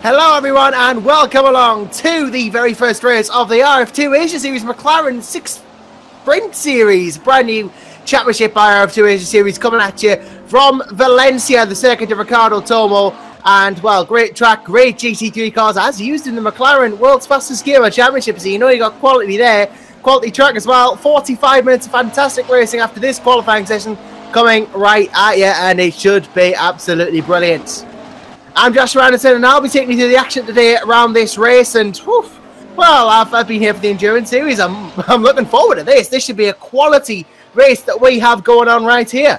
Hello everyone and welcome along to the very first race of the RF2 Asia Series McLaren 6 Sprint Series. Brand new championship by RF2 Asia Series coming at you from Valencia, the circuit of Ricardo Tomo. And well, great track, great GT3 cars as used in the McLaren World's Fastest Gamer Championship. So you know you got quality there, quality track as well. 45 minutes of fantastic racing after this qualifying session coming right at you, and it should be absolutely brilliant. I'm Joshua Anderson and I'll be taking you through the action today around this race. And whew, well, I've been here for the Endurance Series. I'm looking forward to this. This should be a quality race that we have going on right here.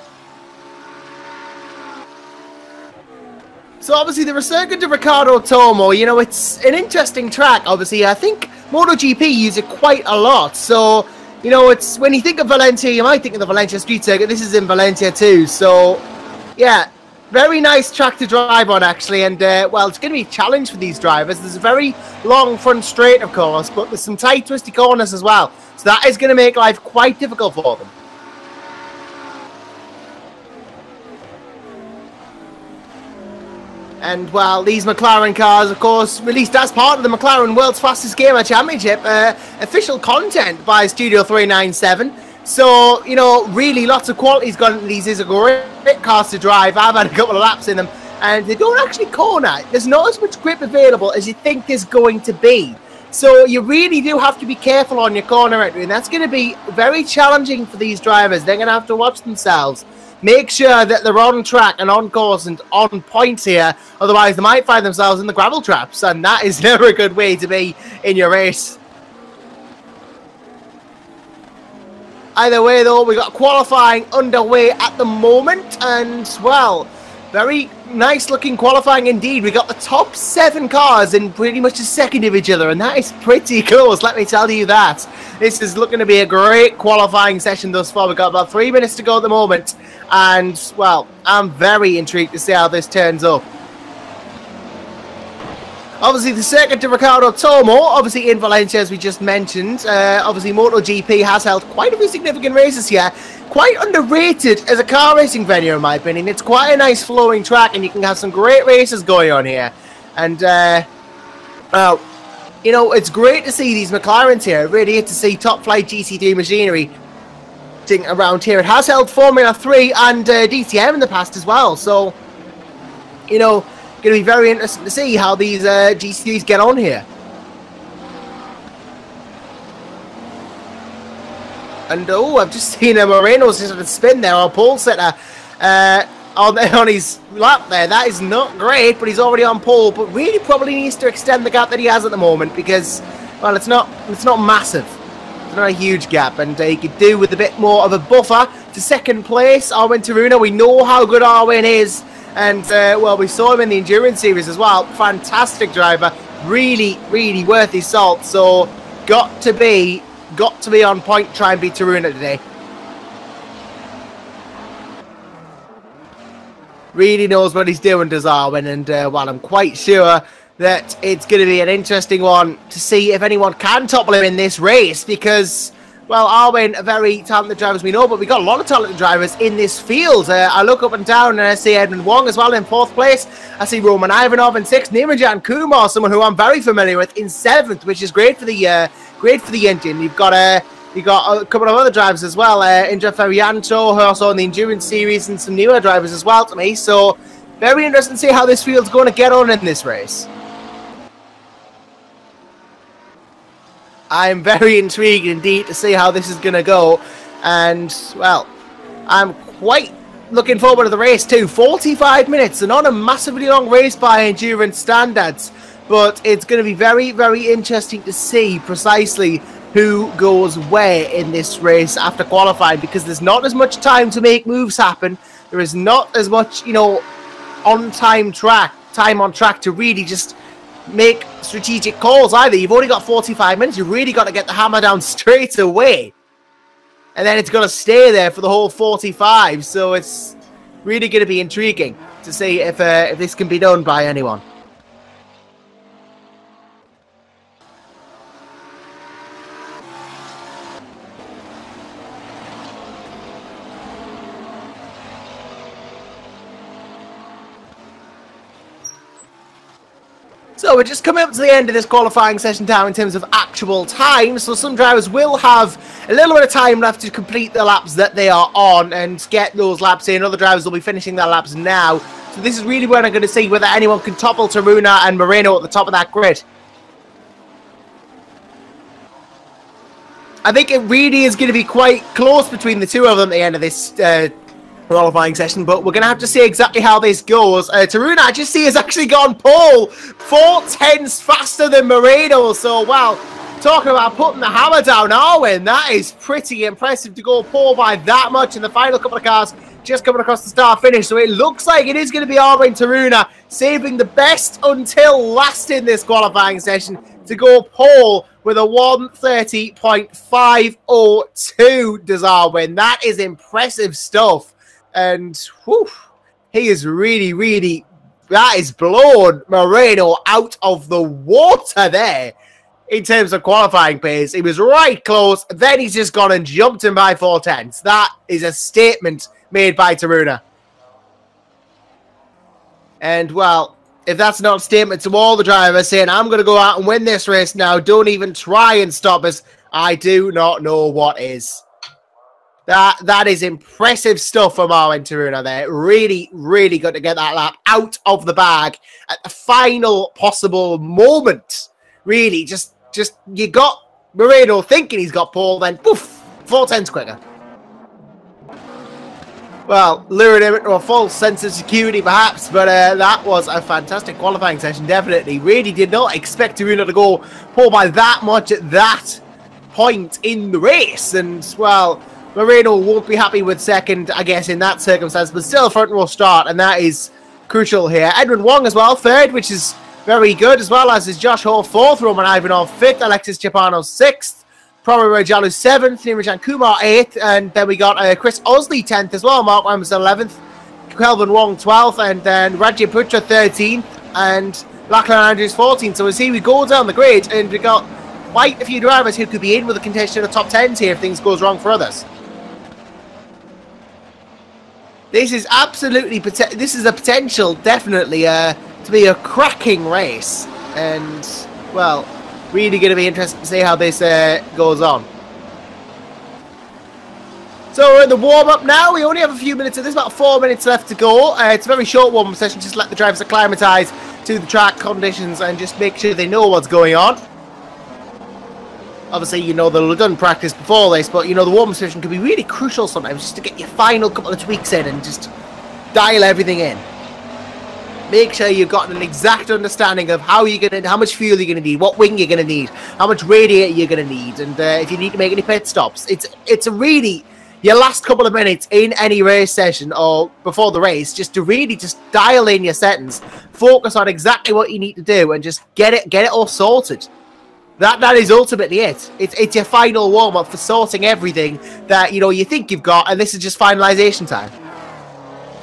So obviously the circuit of Ricardo Tomo, you know, it's an interesting track. Obviously, I think MotoGP use it quite a lot. So, you know, it's when you think of Valencia, you might think of the Valencia street circuit. This is in Valencia too. So, yeah. Very nice track to drive on, actually, and, well, it's going to be a challenge for these drivers. There's a very long front straight, of course, but there's some tight, twisty corners as well. So that is going to make life quite difficult for them. And, well, these McLaren cars, of course, released as part of the McLaren World's Fastest Gamer Championship, official content by Studio 397. So, you know, really lots of quality's gone into these. These are great cars to drive. I've had a couple of laps in them, and they don't actually corner. There's not as much grip available as you think there's going to be. So you really do have to be careful on your corner entry, and that's going to be very challenging for these drivers. They're going to have to watch themselves. Make sure that they're on track and on course and on point here. Otherwise, they might find themselves in the gravel traps, and that is never a good way to be in your race. Either way, though, we got qualifying underway at the moment, and, well, very nice-looking qualifying indeed. We got the top 7 cars in pretty much a second of each other, and that is pretty close, let me tell you that. This is looking to be a great qualifying session thus far. We've got about 3 minutes to go at the moment, and, well, I'm very intrigued to see how this turns up. Obviously, the circuit to Ricardo Tomo, obviously in Valencia, as we just mentioned. Obviously, MotoGP has held quite a few significant races here. Quite underrated as a car racing venue, in my opinion. It's quite a nice flowing track, and you can have some great races going on here. And, well, you know, it's great to see these McLarens here. Really to see top-flight GT3 machinery around here. It has held Formula 3 and DTM in the past as well. So, you know, going to be very interesting to see how these GT3s get on here. And oh, I've just seen Moreno's just had a spin there, or pole setter on his lap there. That is not great, but he's already on pole. But really, probably needs to extend the gap that he has at the moment because, well, it's not massive. It's not a huge gap, and he could do with a bit more of a buffer to second place. Arwin Taruna, we know how good Arwin is. And, well, we saw him in the Endurance Series as well. Fantastic driver. Really, really worth his salt. So, got to be on point to try and beat Taruna today. Really knows what he's doing, does Arwin. And, well, I'm quite sure that it's going to be an interesting one to see if anyone can topple him in this race. Because, well, Arwin, a very talented driver as we know, but we got a lot of talented drivers in this field. I look up and down and I see Edmund Wong as well in 4th place. I see Roman Ivanov in 6th. Nirmajan Kumar, someone who I'm very familiar with, in 7th, which is great for the engine. You've got a couple of other drivers as well. Indra Ferianto, who also in the Endurance Series, and some newer drivers as well to me. So very interesting to see how this field's going to get on in this race. I'm very intrigued indeed to see how this is going to go. And, well, I'm quite looking forward to the race too. 45 minutes, and not a massively long race by endurance standards. But it's going to be very, very interesting to see precisely who goes where in this race after qualifying. Because there's not as much time to make moves happen. There is not as much, you know, time on track to really just make strategic calls either. You've only got 45 minutes. You've really got to get the hammer down straight away, and then it's going to stay there for the whole 45. So it's really going to be intriguing to see if this can be done by anyone. So we're just coming up to the end of this qualifying session now in terms of actual time. So some drivers will have a little bit of time left to complete the laps that they are on and get those laps in. Other drivers will be finishing their laps now. So this is really where I'm going to see whether anyone can topple Taruna and Moreno at the top of that grid. I think it really is going to be quite close between the two of them at the end of this qualifying session, but we're going to have to see exactly how this goes. Taruna, I just see, has actually gone pole 4/10 faster than Moreno. So, well, talking about putting the hammer down, Arwen, that is pretty impressive to go pole by that much in the final couple of cars just coming across the start finish. So it looks like it is going to be Arwen Taruna saving the best until last in this qualifying session to go pole with a 1:30.502 does Arwen. That is impressive stuff. And whew, he is really, that is blown Moreno out of the water there in terms of qualifying pace. He was right close, then he's just gone and jumped him by 4/10. That is a statement made by Taruna. And, well, if that's not a statement to all the drivers saying, I'm going to go out and win this race now, don't even try and stop us, I do not know what is. That is impressive stuff from Arwen Taruna there. Really good to get that lap out of the bag at the final possible moment. Really, just you got Moreno thinking he's got pole, then poof, 4/10 quicker. Well, luring him into a false sense of security perhaps, but that was a fantastic qualifying session, definitely. Really did not expect Taruna to go pole by that much at that point in the race. And, well, Moreno won't be happy with second, I guess, in that circumstance, but still a front row start, and that is crucial here. Edwin Wong as well, third, which is very good, as well as is Josh Hall, fourth, Roman Ivanov, fifth, Alexis Chapano, sixth, Prabhu Rajalu, seventh, Nirajan Kumar, eighth, and then we got Chris Osley, 10th as well, Mark Williams, 11th, Kelvin Wong, 12th, and then Rajya Putra, 13th, and Lachlan Andrews, 14th. So as we go down the grid, and we got quite a few drivers who could be in with a contention of the top 10s here if things goes wrong for others. This is absolutely, this is a potential, definitely, to be a cracking race. And, well, really going to be interesting to see how this goes on. So we're in the warm-up now. We only have a few minutes of this, about 4 minutes left to go. It's a very short warm-up session, just let the drivers acclimatise to the track conditions and just make sure they know what's going on. Obviously, you know, they'll have done practice before this, but, you know, the warm-up session can be really crucial sometimes just to get your final couple of tweaks in and just dial everything in. Make sure you've got an exact understanding of how much fuel you're going to need, what wing you're going to need, how much radiator you're going to need, and if you need to make any pit stops. It's a really, your last couple of minutes in any race session or before the race, just to really just dial in your settings, focus on exactly what you need to do, and just get it all sorted. That is ultimately it. It's your final warm-up for sorting everything that, you know, you think you've got, and this is just finalisation time.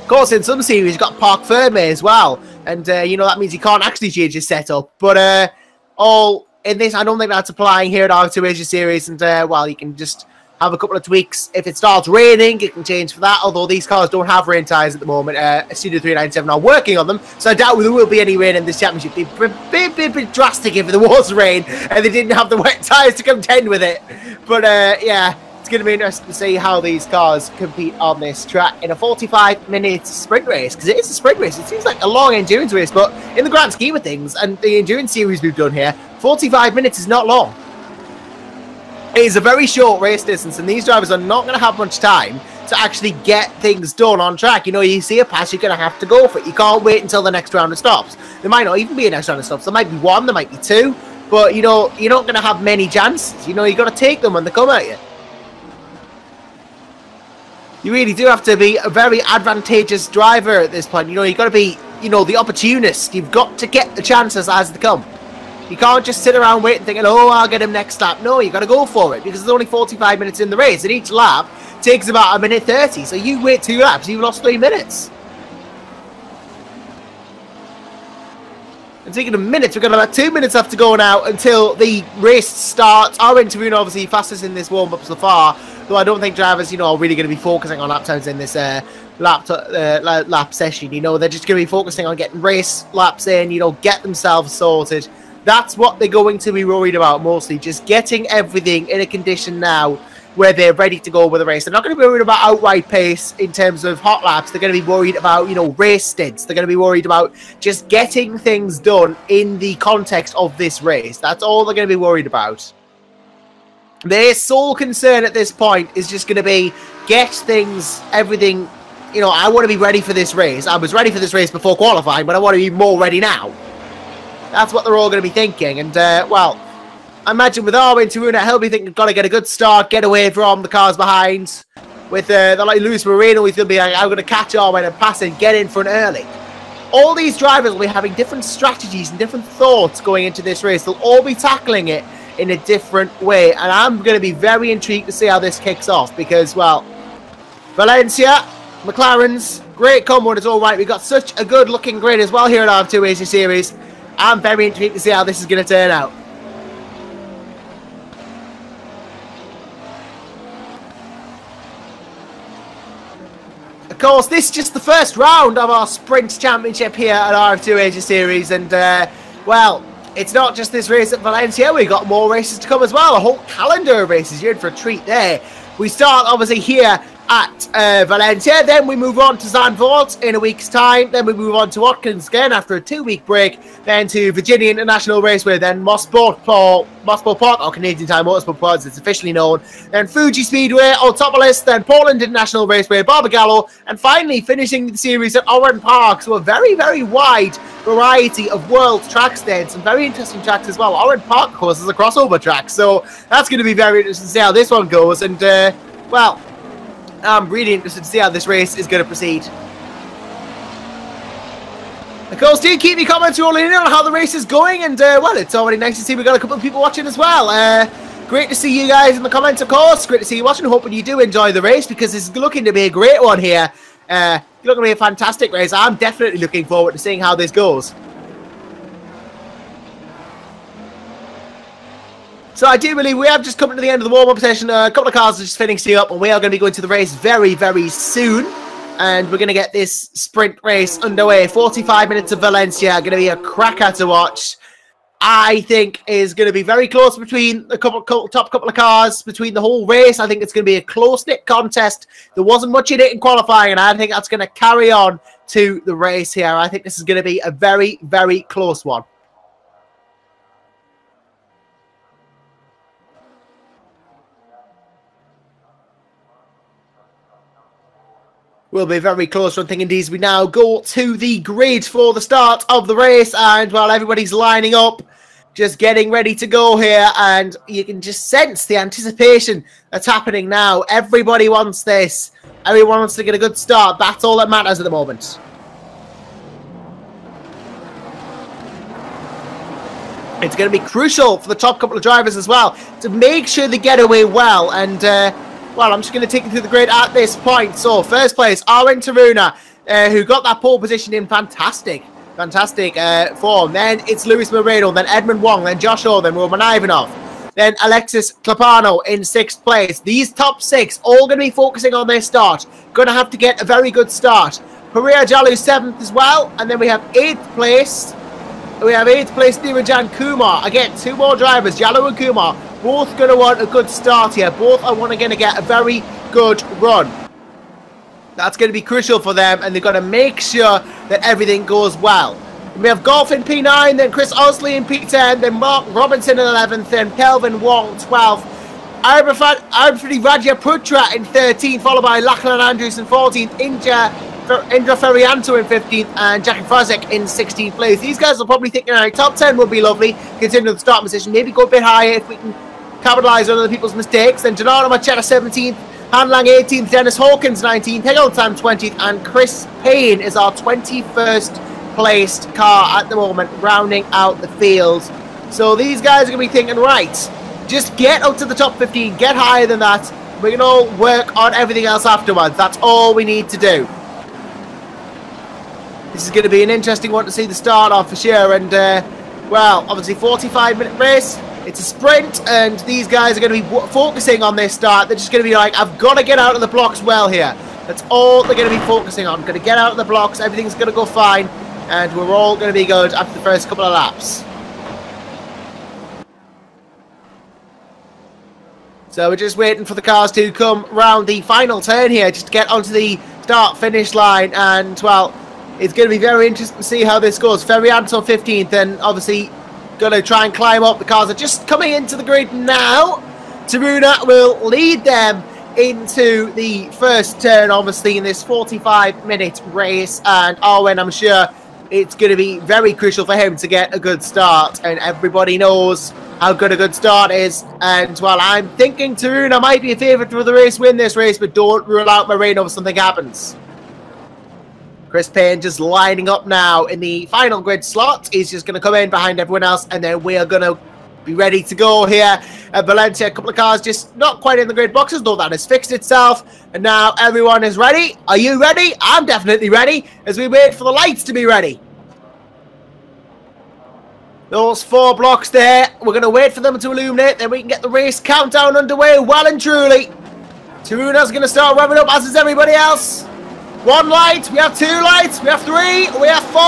Of course, in some series, you've got Park Ferme as well, and, you know, that means you can't actually change your setup. But all in this, I don't think that's applying here at R2 Asia Series, and, well, you can just have a couple of tweaks. If it starts raining, it can change for that, although these cars don't have rain tyres at the moment. Studio 397 are working on them, so I doubt there will be any rain in this championship. It'd be a bit drastic if there was rain and they didn't have the wet tyres to contend with it. But, yeah, it's going to be interesting to see how these cars compete on this track in a 45-minute sprint race, because it is a sprint race. It seems like a long endurance race, but in the grand scheme of things, and the endurance series we've done here, 45 minutes is not long. It is a very short race distance, and these drivers are not going to have much time to actually get things done on track. You know, you see a pass, you're going to have to go for it. You can't wait until the next round of stops. There might not even be a next round of stops. There might be one, there might be two, but, you know, you're not going to have many chances. You know, you've got to take them when they come at you. You really do have to be a very advantageous driver at this point. You know, you've got to be, you know, the opportunist. You've got to get the chances as they come. You can't just sit around waiting thinking, oh, I'll get him next lap. No, you got to go for it, because there's only 45 minutes in the race, and each lap takes about 1:30. So you wait 2 laps, you've lost 3 minutes. And speaking of minutes, we've got about 2 minutes left to go now until the race starts. Arwen Taruna, obviously fastest in this warm-up so far. Though I don't think drivers, you know, are really going to be focusing on lap times in this lap session. You know, they're just going to be focusing on getting race laps in, you know, get themselves sorted. That's what they're going to be worried about mostly, just getting everything in a condition now where they're ready to go with the race. They're not going to be worried about outright pace in terms of hot laps. They're going to be worried about, you know, race stints. They're going to be worried about just getting things done in the context of this race. That's all they're going to be worried about. Their sole concern at this point is just going to be get things, everything, you know, I want to be ready for this race. I was ready for this race before qualifying, but I want to be more ready now. That's what they're all going to be thinking. And, well, I imagine with Arwin Taruna, he'll be thinking, got to get a good start, get away from the cars behind. With like Luis Moreno, he's going to be like, I'm going to catch Arwin and pass and get in front early. All these drivers will be having different strategies and different thoughts going into this race. They'll all be tackling it in a different way. And I'm going to be very intrigued to see how this kicks off. Because, well, Valencia, McLaren's, great combo, and it's all right. We've got such a good-looking grid as well here at RF2 Asia Series. I'm very intrigued to see how this is going to turn out. Of course, this is just the first round of our Sprint Championship here at RF2 Asia Series. And, well, it's not just this race at Valencia. We've got more races to come as well. A whole calendar of races. You're in for a treat there. We start, obviously, here at Valencia. Then we move on to Zandvoort in a week's time. Then we move on to Watkins again after a 2-week break. Then to Virginia International Raceway. Then Mosport Park, or Canadian Time Motorsport Park as it's officially known. Then Fuji Speedway, Autopolis. Then Poland International Raceway, Barbagallo. And finally finishing the series at Oran Park. So a very, very wide variety of world tracks there. And some very interesting tracks as well. Oran Park, of course, is a crossover track. So that's going to be very interesting to see how this one goes. And, well, I'm really interested to see how this race is going to proceed. Of course, do keep your comments rolling in on how the race is going. And, well, it's already nice to see we've got a couple of people watching as well. Great to see you guys in the comments, of course. Great to see you watching. Hoping you do enjoy the race because it's looking to be a great one here. Looking to be a fantastic race. I'm definitely looking forward to seeing how this goes. So I do believe we have just come to the end of the warm-up session. A couple of cars are just finishing up, and we are going to be going to the race very, very soon. And we're going to get this sprint race underway. 45 minutes of Valencia. Going to be a cracker to watch. I think is going to be very close between the top couple of cars, between the whole race. I think it's going to be a close-knit contest. There wasn't much in it in qualifying, and I think that's going to carry on to the race here. I think this is going to be a very, very close one. Will be a very close one thing indeed. We now go to the grid for the start of the race, and while everybody's lining up, just getting ready to go here, and you can just sense the anticipation that's happening now. Everybody wants this. Everyone wants to get a good start. That's all that matters at the moment. It's going to be crucial for the top couple of drivers as well to make sure they get away well, and well, I'm just going to take you through the grid at this point. So, first place, Arwin Taruna, who got that pole position in fantastic form. Then it's Luis Moreno, then Edmund Wong, then Josh O, then Roman Ivanov. Then Alexis Clapano in 6th place. These top 6 all going to be focusing on their start. Going to have to get a very good start. Pereira Jalu 7th as well. And then we have 8th place. We have 8th place Dirajan Kumar. Again, 2 more drivers, Jalu and Kumar. Both going to want a good start here. Both are going to get a very good run. That's going to be crucial for them, and they're going to make sure that everything goes well. We have Golf in P9, then Chris Osley in P10, then Mark Robinson in 11th, then Kelvin Wong 12th. Arifadi Raja Putra in 13th, followed by Lachlan Andrews in 14th, Indra Ferianto in 15th, and Jackie Frazek in 16th place. These guys are probably thinking, alright, top 10 would be lovely, considering the start position. Maybe go a bit higher if we can capitalise on other people's mistakes. Then Gennaro Machetta 17th, Han Lang 18th, Dennis Hawkins 19th, Higglesam 20th, and Chris Payne is our 21st placed car at the moment, rounding out the field. So these guys are going to be thinking, right, just get up to the top 15, get higher than that. We can all work on everything else afterwards. That's all we need to do. This is going to be an interesting one to see the start off for sure. And, well, obviously 45-minute race. It's a sprint, and these guys are going to be focusing on this start. They're just going to be like, I've got to get out of the blocks well here. That's all they're going to be focusing on. Going to get out of the blocks. Everything's going to go fine, and we're all going to be good after the first couple of laps. So we're just waiting for the cars to come round the final turn here, just to get onto the start-finish line. And, well, it's going to be very interesting to see how this goes. Ferrianto 15th, and obviously going to try and climb up. The cars are just coming into the grid now. Taruna will lead them into the first turn, obviously, in this 45-minute race. And Arwen, I'm sure it's going to be very crucial for him to get a good start. And everybody knows how good a good start is. And, well, I'm thinking Taruna might be a favourite for the race, win this race, but don't rule out Moreno if something happens. Chris Payne just lining up now in the final grid slot. He's just going to come in behind everyone else, and then we are going to be ready to go here at Valencia. A couple of cars just not quite in the grid boxes, though that has fixed itself. And now everyone is ready. Are you ready? I'm definitely ready as we wait for the lights to be ready. Those 4 blocks there, we're going to wait for them to illuminate, then we can get the race countdown underway well and truly. Taruna's going to start revving up, as is everybody else. 1 light, we have 2 lights, we have 3, we have 4,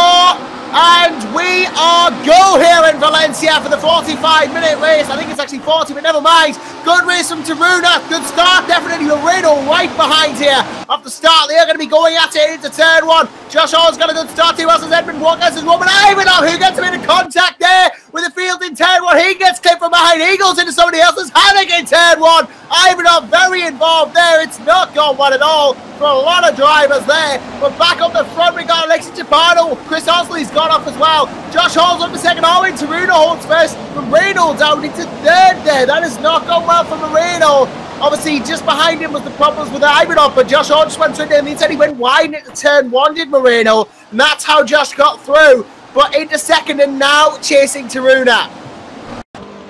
and we are go here in Valencia for the 45-minute race. I think it's actually 40, but never mind. Good race from Taruna, good start, definitely. Moreno right behind here. Off the start, they're going to be going at it into turn 1. Josh Hall's got a good start too, as is Edmund Walker, as is Roman Ivanov, who gets him into contact there with the field in turn 1. He gets clipped from behind, he goes into somebody else's Hannick in turn 1. Ivanov very involved there. It's not gone well at all for a lot of drivers there. But back up the front, we got Alexi Chapano. Chris Osley's gone off as well. Josh Hall's up the second. Owen Taruna holds first. Moreno down into third there. That has not gone well for Moreno. Obviously, just behind him was the problems with Ivanov, but Josh Hall just went through there. He said he went wide into turn 1, did Moreno. And that's how Josh got through. But into second and now chasing Taruna.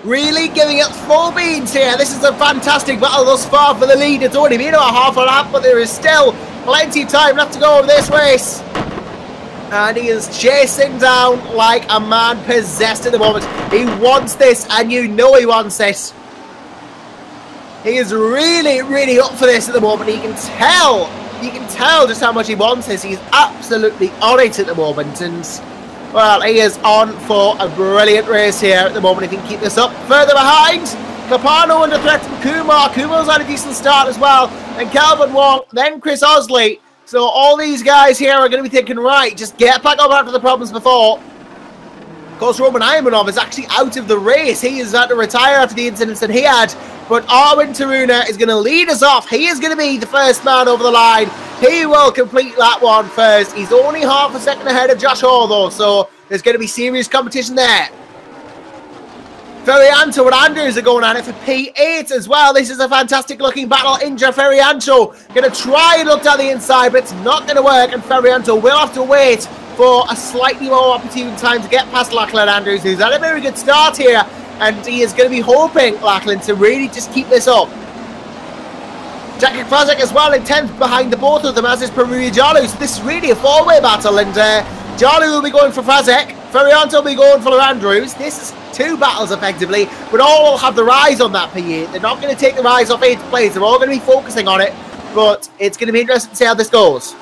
Really giving it full beans here. This is a fantastic battle thus far for the lead. It's only been about half a lap, but there is still plenty of time left to go over this race. And he is chasing down like a man possessed at the moment. He wants this, and you know he wants it. He is really, really up for this at the moment. You can tell just how much he wants this. He's absolutely on it at the moment, and well, he is on for a brilliant race here at the moment. If he can keep this up. Further behind, Capano under threat from Kumar. Kumar's had a decent start as well. Then Calvin Wong, then Chris Osley. So all these guys here are going to be thinking, right, just get back up after the problems before. Of course, Roman Ivanov is actually out of the race. He is about to retire after the incidents that he had. But Arwen Taruna is going to lead us off. He is going to be the first man over the line. He will complete that one first. He's only half a second ahead of Josh Hall, though, so there's going to be serious competition there. Ferrianto and Andrews are going at it for P8 as well. This is a fantastic looking battle. Indra Ferrianto going to try and look down the inside, but it's not going to work, and Ferrianto will have to wait for a slightly more opportune time to get past Lachlan Andrews, who's had a very good start here, and he is going to be hoping, Lachlan, to really just keep this up. Jacek Frazek as well in 10th behind the both of them, as is Perugia Jalu. So this is really a four-way battle, and Jalu will be going for Frazek, Ferrianto will be going for Andrews. This is 2 battles effectively, but all will have their eyes on that P8. They're not going to take their eyes off 8th place. They're all going to be focusing on it, but it's going to be interesting to see how this goes.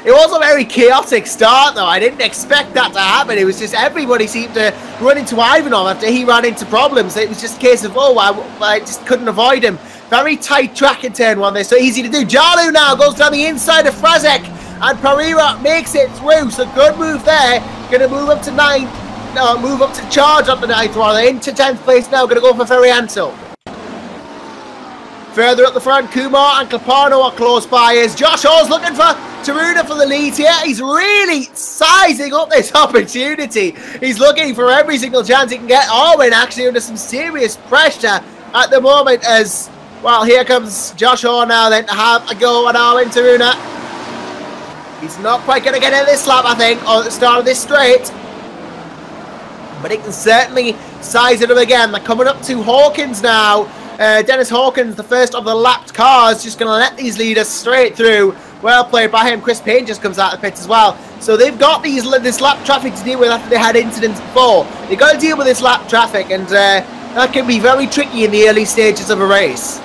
It was a very chaotic start, though. I didn't expect that to happen. It was just everybody seemed to run into Ivanov after he ran into problems. It was just a case of, oh, I just couldn't avoid him. Very tight track in turn 1 there, so easy to do. Jalu now goes down the inside of Frazek, and Pereira makes it through. So good move there. Going to move up to 9th, move up to charge up the 9th, rather, into 10th place now. Going to go for Ferrianto. Further up the front, Kumar and Clapano are close by as Josh Hall's looking for Taruna for the lead here. He's really sizing up this opportunity. He's looking for every single chance he can get. Arwen actually under some serious pressure at the moment as, well, here comes Josh Hall now then to have a go at Arwen Taruna. He's not quite going to get in this lap, I think, or at the start of this straight. But he can certainly size it up again. They're coming up to Hawkins now. Dennis Hawkins, the first of the lapped cars, just going to let these leaders straight through. Well played by him. Chris Payne just comes out of the pits as well. So they've got this lap traffic to deal with after they had incidents before. They've got to deal with this lap traffic, and that can be very tricky in the early stages of a race.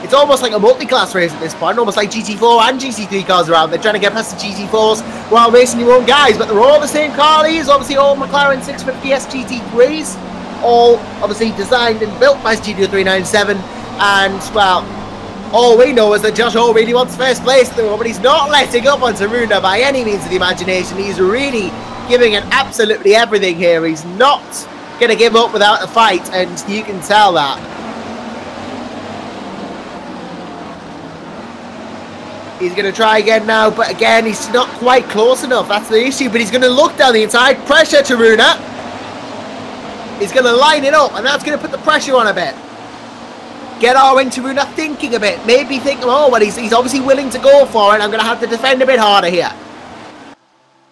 It's almost like a multi-class race at this point, almost like GT4 and GT3 cars around. They're trying to get past the GT4s while racing your own guys, but they're all the same car. These obviously all McLaren 650s GT3s, all obviously designed and built by Studio 397, and well, all we know is that Josh Hall really wants first place at the moment. He's not letting up on Taruna by any means of the imagination. He's really giving it absolutely everything here. He's not going to give up without a fight, and you can tell that. He's going to try again now, but again, he's not quite close enough. That's the issue, but he's going to look down the inside. Pressure Taruna. He's going to line it up, and that's going to put the pressure on a bit. Get Arwen Taruna thinking a bit. Maybe think, oh, well, he's obviously willing to go for it. I'm going to have to defend a bit harder here.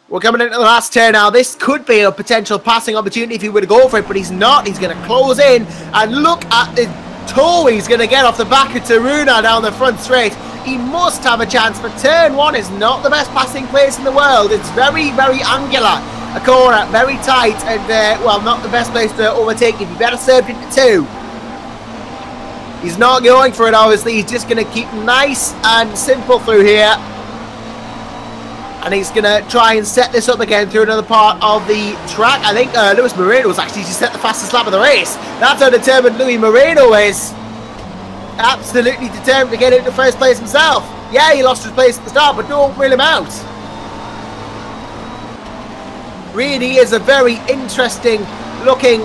We're coming into the last turn now. This could be a potential passing opportunity if he were to go for it, but he's not. He's going to close in, and look at the toe he's going to get off the back of Taruna down the front straight. He must have a chance, but turn 1 is not the best passing place in the world. It's very, very angular. A corner, very tight, and, well, not the best place to overtake if you better served into 2. He's not going for it, obviously. He's just going to keep nice and simple through here. And he's going to try and set this up again through another part of the track. I think Luis Moreno was actually just set the fastest lap of the race. That's how determined Luis Moreno is. Absolutely determined to get into first place himself. Yeah, he lost his place at the start, but don't rule him out. Really is a very interesting looking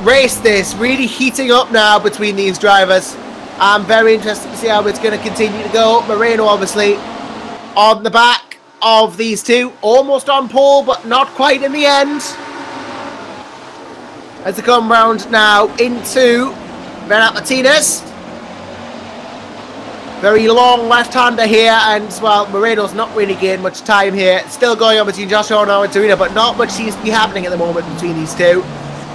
race, this. Really heating up now between these drivers. I'm very interested to see how it's going to continue to go. Moreno obviously on the back of these two. Almost on pole, but not quite in the end. As they come round now into Bernat Martinez. Very long left-hander here, and, well, Moreno's not really gained much time here. Still going on between Joshua and Taruna, but not much seems to be happening at the moment between these two.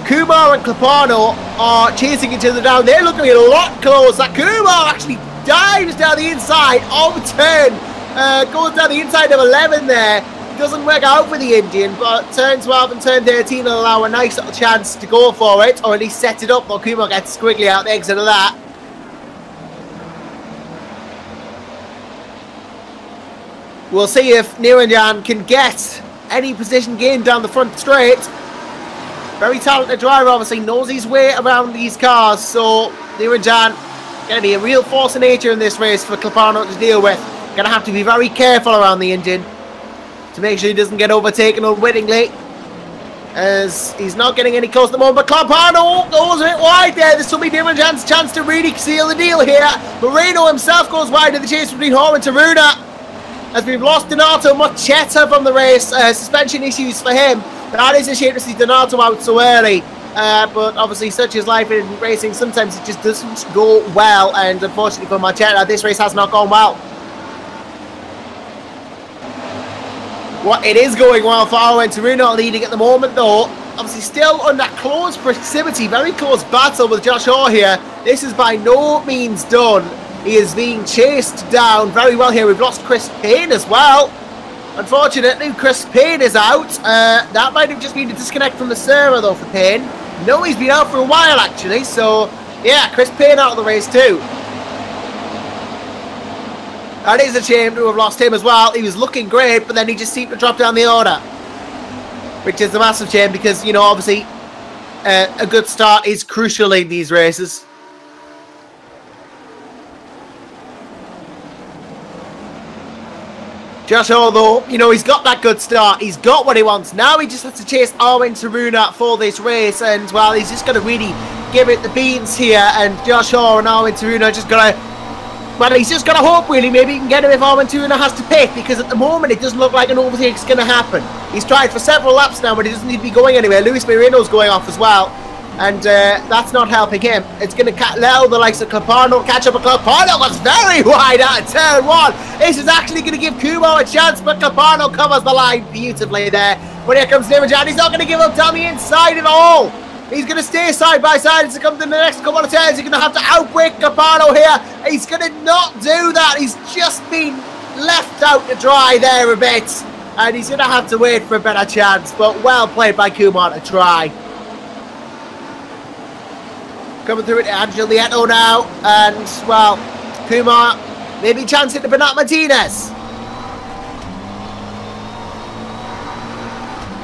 Kumar and Clapano are chasing each other down. They're looking a lot closer. Kumar actually dives down the inside of turn. Goes down the inside of 11 there. Doesn't work out for the Indian, but turn 12 and turn 13 will allow a nice little chance to go for it, or at least set it up, but Kumar gets squiggly out the exit of that. We'll see if Niranjan can get any position gained down the front straight. Very talented driver, obviously, knows his way around these cars. So Niranjan going to be a real force of nature in this race for Clapano to deal with. Going to have to be very careful around the engine to make sure he doesn't get overtaken unwittingly, as he's not getting any close at the moment. But Clapano goes a bit wide there. This will be Niranjan's chance to really seal the deal here. Moreno himself goes wide in the chase between Hall and Taruna, as we've lost Donato Machetta from the race. Suspension issues for him. That is a shame to see Donato out so early. But obviously, such is life in racing. Sometimes it just doesn't go well. And unfortunately for Machetta, this race has not gone well. Well, it is going well for Arwen Taruna, leading at the moment, though. Obviously, still under close proximity. Very close battle with Josh Orr here. This is by no means done. He is being chased down very well here. We've lost Chris Payne as well. Unfortunately, Chris Payne is out. That might have just been a disconnect from the server, though, for Payne. No, he's been out for a while, actually. So, yeah, Chris Payne out of the race, too. That is a shame to have lost him as well. He was looking great, but then he just seemed to drop down the order, which is a massive shame because, you know, obviously, a good start is crucial in these races. Josh Hall, though, you know, he's got that good start. He's got what he wants. Now he just has to chase Arwen Taruna for this race. And, well, he's just going to really give it the beans here. And Josh Hall and Arwen Taruna just going to... Well, he's just going to hope, really, maybe he can get him if Arwen Taruna has to pit. Because at the moment, it doesn't look like an overtake is going to happen. He's tried for several laps now, but he doesn't need to be going anywhere. Luis Moreno's going off as well. And that's not helping him. It's going to allow the likes of Clapano catch up. But Clapano was very wide out of turn 1. This is actually going to give Kumo a chance, but Clapano covers the line beautifully there. But here comes Niranjan. He's not going to give up down the inside at all. He's going to stay side by side as he comes in the next couple of turns. He's going to have to outbrake Clapano here. He's going to not do that. He's just been left out to dry there a bit. and he's going to have to wait for a better chance, but well played by Kumar to try. Coming through it to Angel Nieto now, and, well, Kumar maybe chancing to Bernat Martinez.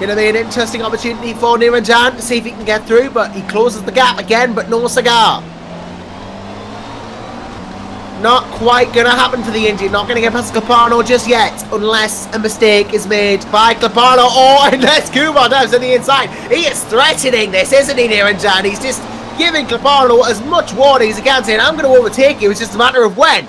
Going to be an interesting opportunity for Niranjan to see if he can get through, but he closes the gap again, but no cigar. Not quite going to happen for the Indian. Not going to get past Clapano just yet, unless a mistake is made by Clapano, or unless Kumar dives on the inside. He is threatening this, isn't he, Niranjan? He's just giving Clapano as much warning as he can, saying, I'm going to overtake you, it's just a matter of when.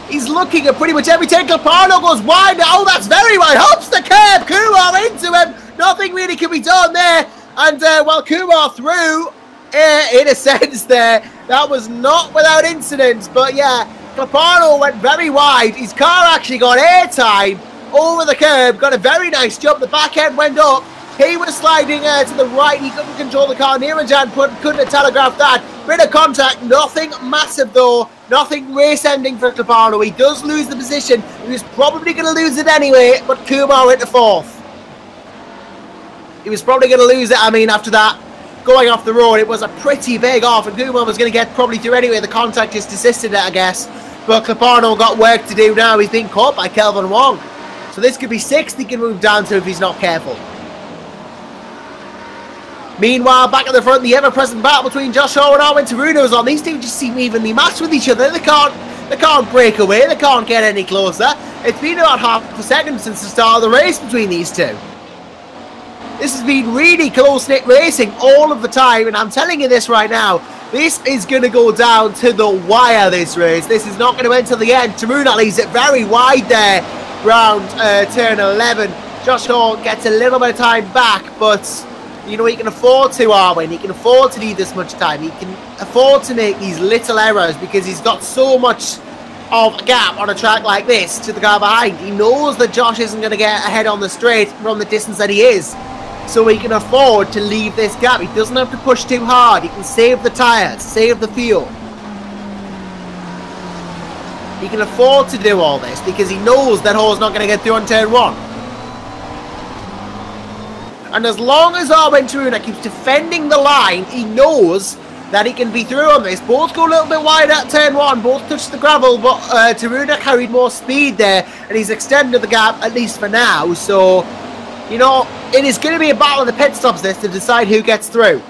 He's looking at pretty much every take. Clapano goes wide. Oh, that's very wide. Hops the curb. Kumar into him. Nothing really can be done there. And, well, Kumar through, in a sense there. That was not without incident. But, yeah, Clapano went very wide. His car actually got airtime over the curb. Got a very nice jump. The back end went up. He was sliding to the right. He couldn't control the car. Niranjan couldn't have telegraphed that. Bit of contact. Nothing massive, though. Nothing race-ending for Clapano. He does lose the position. He was probably going to lose it anyway, but Kumar went to fourth. He was probably going to lose it, I mean, after that. Going off the road, it was a pretty big off, and Kumar was going to get probably through anyway. The contact just assisted it, I guess. But Clapano got work to do now. He's being caught by Kelvin Wong. So this could be sixth he can move down to if he's not careful. Meanwhile, back at the front, the ever-present battle between Josh Hall and Armin Taruno is on. These two just seem evenly matched with each other. They can't break away. They can't get any closer. It's been about half a second since the start of the race between these two. This has been really close-knit racing all of the time, and I'm telling you this right now. This is going to go down to the wire, this race. This is not going to end till the end. Taruno leaves it very wide there, round turn 11. Josh Hall gets a little bit of time back, but you know, he can afford to, Arwin. He can afford to need this much time. He can afford to make these little errors because he's got so much of a gap on a track like this to the car behind. He knows that Josh isn't going to get ahead on the straight from the distance that he is. So he can afford to leave this gap. He doesn't have to push too hard. He can save the tyres, save the fuel. He can afford to do all this because he knows that Hall's not going to get through on turn 1. And as long as Armin Taruno keeps defending the line, he knows that he can be through on this. Both go a little bit wide at turn 1, both touch the gravel, but Taruno carried more speed there, and he's extended the gap, at least for now. So, you know, it is going to be a battle of the pit stops this to decide who gets through.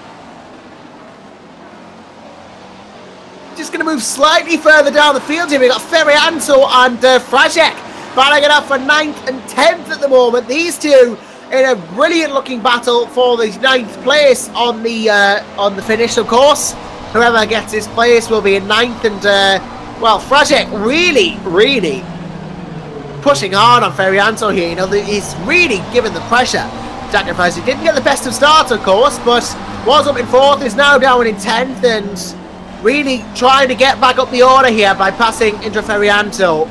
Just going to move slightly further down the field here. We've got Ferianto and Frajek battling it up for 9th and 10th at the moment. These two in a brilliant looking battle for the 9th place on the finish, of course. Whoever gets this place will be in 9th, and well, Frajek really pushing hard on Ferianto here. You know, he's really given the pressure. Sacrifice. He didn't get the best of starts, of course, but was up in 4th, is now down in 10th, and really trying to get back up the order here by passing into Ferianto.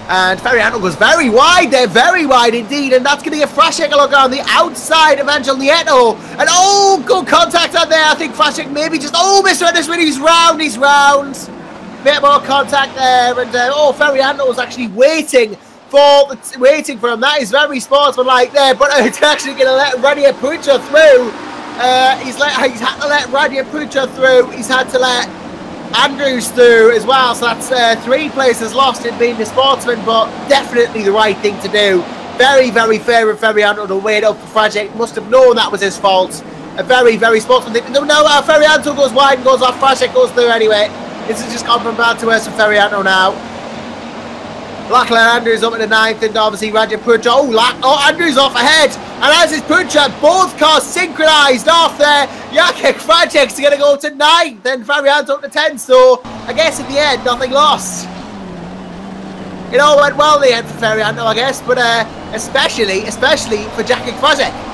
And Ferianto goes very wide there, very wide indeed. And that's going to give Frajek a look on the outside of Angel Nieto. And oh, good contact on there. I think Frajek maybe just, oh, misread this really. He's round. Bit more contact there. And oh, Ferianto was actually waiting for him. That is very sportsmanlike there. But it's actually going to let Radia Pucha through. He's had to let Radia Pucha through. He's had to let Andrews through as well, so that's 3 places lost in being the sportsman, but definitely the right thing to do. Very fair of Ferianto to wait up for Frajek. Must have known that was his fault. A very sportsman thing. No, Ferianto goes wide and goes off. Frajek goes through anyway. This has just gone from bad to worse for Ferianto now. Lachlan Andrews up in the 9th, and obviously Raja Pucha. Oh, Andrews off ahead, and as is Pucha, both cars synchronised off there. Jacek Frajek's going to go to 9th, and Ferianto up to 10th, so I guess in the end, nothing lost. It all went well in the end for Ferianto, I guess, but especially for Jacek Frajek.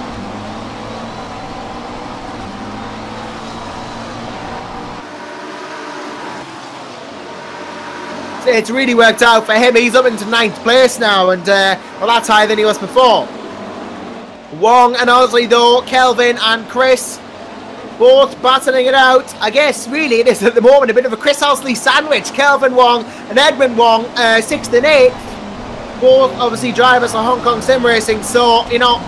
It's really worked out for him. He's up into 9th place now, and well, that's higher than he was before. Wong and Osley, though, Kelvin and Chris, both battling it out. I guess really it is at the moment a bit of a Chris Osley sandwich. Kelvin Wong and Edmund Wong, 6th and 8th. both obviously drivers for Hong Kong Sim Racing, so, you know,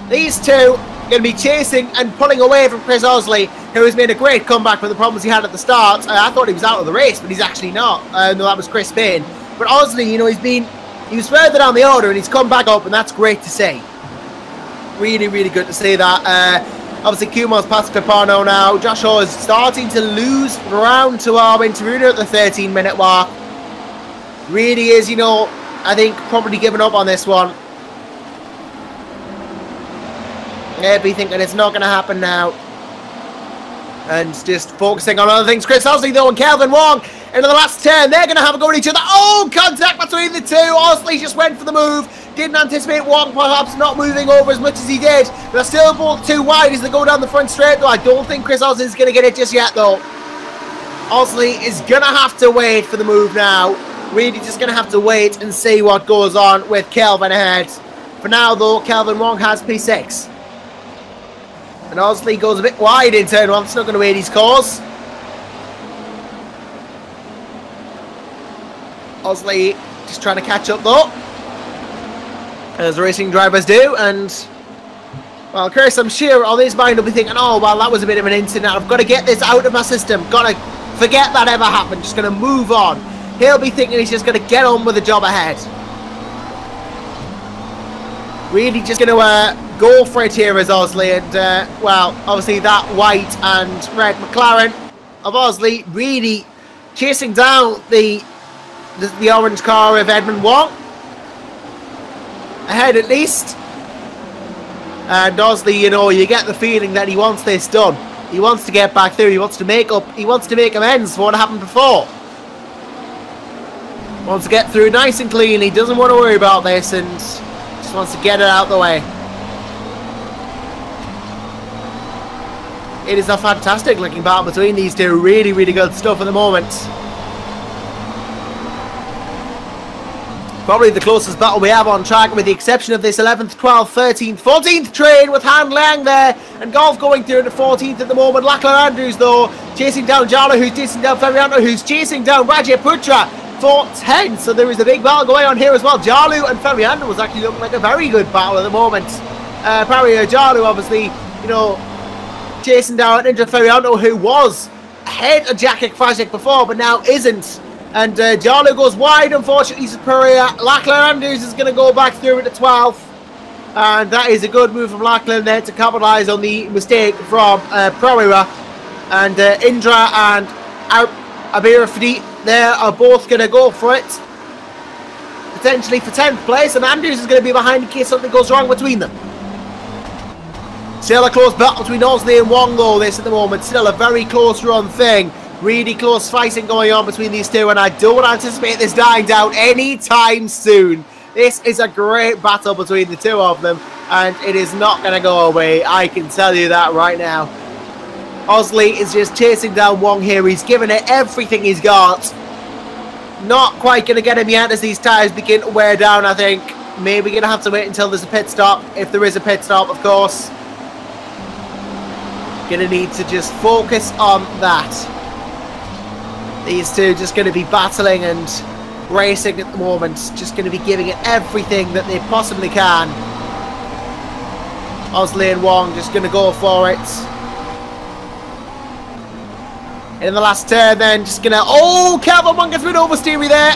these two are going to be chasing and pulling away from Chris Osley, who has made a great comeback from the problems he had at the start. I thought he was out of the race, but he's actually not. No, that was Chris Payne. But Osley, you know, he was further down the order and he's come back up, and that's great to see. Really, really good to see that. Obviously, Kumo's past Pipano now. Josh Hall is starting to lose ground to Arwin Taruna at the 13-minute mark. Really is, you know, I think probably giving up on this one. Maybe thinking it's not going to happen now. And just focusing on other things. Chris Osley, though, and Kelvin Wong into the last turn. They're going to have a go at each other. Oh, contact between the two. Osley just went for the move. Didn't anticipate Wong perhaps not moving over as much as he did. They're still both too wide as they go down the front straight, though. I don't think Chris Osley is going to get it just yet, though. Osley is going to have to wait for the move now. Really just going to have to wait and see what goes on with Kelvin ahead. For now, though, Kelvin Wong has P6. And Osley goes a bit wide in turn 1. It's not going to wait his course. Osley just trying to catch up, though, as racing drivers do. And, well, Chris, I'm sure on his mind will be thinking, oh, well, that was a bit of an incident. I've got to get this out of my system. Got to forget that ever happened. Just going to move on. He'll be thinking he's just going to get on with the job ahead. Really just going to go for it here as Osley. And, well, obviously that white and red McLaren of Osley really chasing down the orange car of Edmund Wong. Ahead at least. And Osley, you know, you get the feeling that he wants this done. He wants to get back through. He wants to make amends for what happened before. Wants to get through nice and clean. He doesn't want to worry about this and just wants to get it out of the way. It is a fantastic looking battle between these two. Really, really good stuff at the moment. Probably the closest battle we have on track, with the exception of this 11th, 12th, 13th, 14th train with Han Liang there, and Golf going through into 14th at the moment. Lachlan Andrews, though, chasing down Jalo, who's chasing down Fabiano, who's chasing down Rajay Putra for 10th. So there is a big battle going on here as well. Jalu and Fabiano was actually looking like a very good battle at the moment. Jalu, obviously, you know, chasing down Ninja Fabiano, who was ahead of Jacek Krajcik before, but now isn't. And Jalu goes wide, unfortunately, Superior. Lachlan Andrews is going to go back through at the 12th. And that is a good move from Lachlan there to capitalise on the mistake from Pereira. And Indra and Abir Fadi there are both going to go for it. Potentially for 10th place. And Andrews is going to be behind in case something goes wrong between them. Still a close battle between Osley and Wong, though, this at the moment. Still a very close run thing. Really close fighting going on between these two, and I don't anticipate this dying down anytime soon. This is a great battle between the two of them, and it is not going to go away. I can tell you that right now. Osley is just chasing down Wong here. He's given it everything he's got. Not quite going to get him yet as these tyres begin to wear down, I think. Maybe going to have to wait until there's a pit stop, if there is a pit stop, of course. Going to need to just focus on that. These two just going to be battling and racing at the moment. Just going to be giving it everything that they possibly can. Osley and Wong just going to go for it. In the last turn then, just going to... Oh, Calvin Wong gets rid of oversteery there.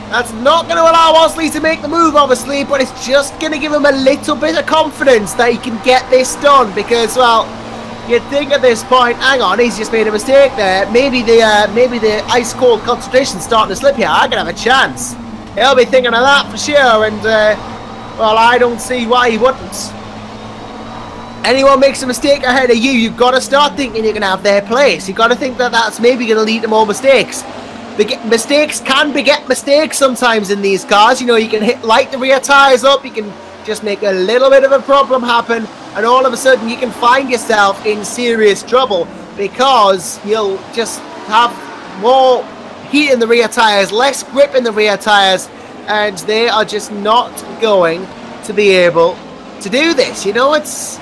That's not going to allow Osley to make the move, obviously, but it's just going to give him a little bit of confidence that he can get this done, because, well, you'd think at this point, hang on, he's just made a mistake there. Maybe the ice cold concentration's starting to slip here. I can have a chance. He'll be thinking of that for sure, and well, I don't see why he wouldn't. Anyone makes a mistake ahead of you, you've got to start thinking you're going to have their place. You've got to think that that's maybe going to lead to more mistakes. Mistakes can beget mistakes sometimes in these cars. You know, you can light the rear tyres up, you can just make a little bit of a problem happen, and all of a sudden you can find yourself in serious trouble, because you'll just have more heat in the rear tyres, less grip in the rear tyres, and they are just not going to be able to do this. You know, it's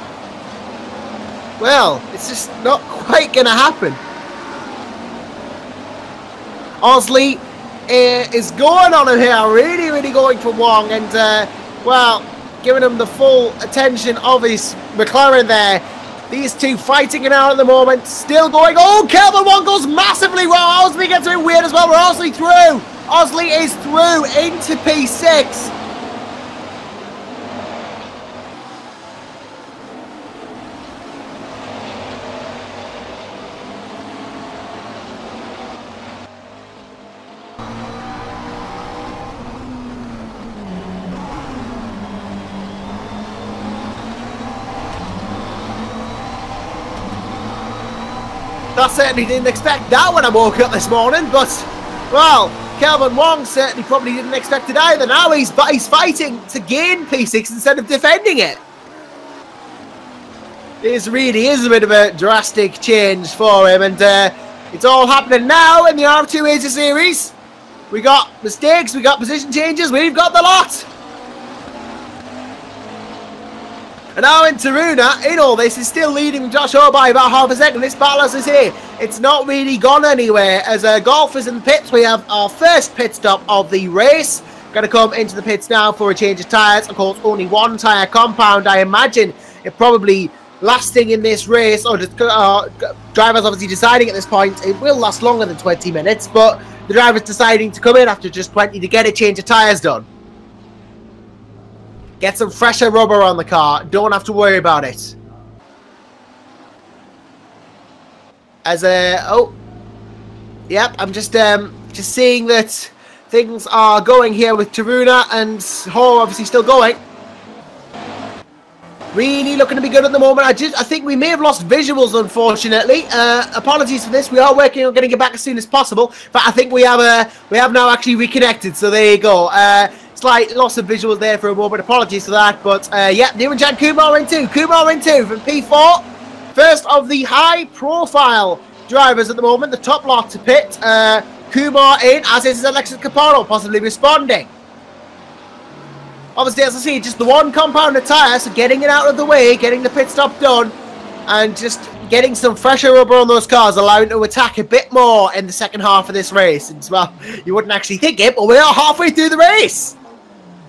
just not quite going to happen. Osley is going on him here. Really, really going for Wong. And, well, giving him the full attention of his McLaren there. These two fighting it out at the moment. Still going. Oh, Kelvin Wong goes massively wrong. Osley gets a bit weird as well. We're Osley through. Osley is through into P6. I certainly didn't expect that when I woke up this morning, but, well, Kelvin Wong certainly probably didn't expect it either. Now he's fighting to gain P6 instead of defending it. This really is a bit of a drastic change for him, and it's all happening now in the RF2 Asia Series. We got mistakes, we got position changes, we've got the lot. And now in Taruna, in all this, is still leading Josh Hoare by about half a second. This battle, as I say, it's not really gone anywhere. As golfers in the pits, we have our first pit stop of the race. Going to come into the pits now for a change of tyres. Of course, only one tyre compound. I imagine it probably lasting in this race, or just, drivers obviously deciding at this point, it will last longer than 20 minutes, but the driver's deciding to come in after just 20 to get a change of tyres done. Get some fresher rubber on the car. Don't have to worry about it. As oh, yep. I'm just seeing that things are going here with Taruna and Hoare obviously still going. Really looking to be good at the moment. I think we may have lost visuals, unfortunately. Apologies for this. We are working on getting it back as soon as possible. But I think we have now actually reconnected. So there you go. Slight loss of visuals there for a moment. Apologies for that. But yeah, Niranjan Kumar in two. Kumar in two from P4. First of the high-profile drivers at the moment. The top lot to pit. Kumar in, as is Alexis Caparo, possibly responding. Obviously, as I see, just the one compounded tyre, so getting it out of the way, getting the pit stop done, and just getting some fresher rubber on those cars, allowing to attack a bit more in the second half of this race. And, well, you wouldn't actually think it, but we are halfway through the race.